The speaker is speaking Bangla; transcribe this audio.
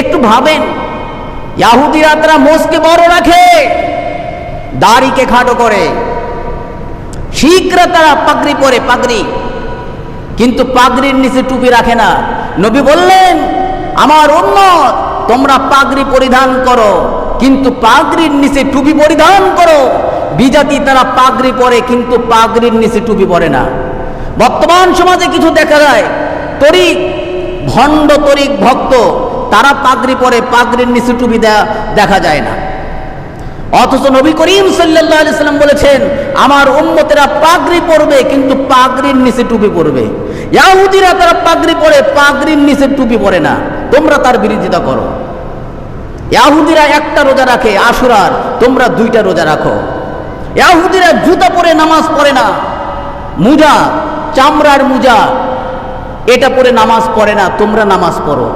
একটু ভাবেন, ইহুদিরা তারা মোজকে বড় রাখে, দাড়িকে খাটো করে, শিখরা তারা পাগড়ি পরে, পাগড়ি, কিন্তু পাগড়ির নিচে টুপি রাখে না। নবী বললেন, আমার উম্মত তোমরা পাগড়ি পরিধান করো, কিন্তু পাগড়ির নিচে টুপি পরিধান করো। বিজাতি তারা পাগড়ি পরে, কিন্তু পাগড়ির নিচে টুপি পরে না। বর্তমান সমাজে কিছু দেখা যায়, তরিক, ভণ্ড তরিক ভক্ত, তারা পাগড়ি পরে, পাগড়ির নিচে টুপি দেখা যায় না। অথচ নবী করিম সাল্লাল্লাহু আলাইহি সাল্লাম বলেছেন, আমার উম্মতেরা পাগড়ি পরবে, কিন্তু পাগড়ির নিচে টুপি পরবে। ইহুদিরা তারা পাগড়ি পরে, পাগড়ির নিচে টুপি পরে না, তোমরা তার বিরোধিতা করো। ইহুদিরা একটা রোজা রাখে আশুরার, তোমরা দুইটা রোজা রাখো। ইহুদিরা জুতা পরে নামাজ পড়ে না, মুজা, চামড়ার মুজা, এটা পরে নামাজ পড়ে না, তোমরা নামাজ পড়ো।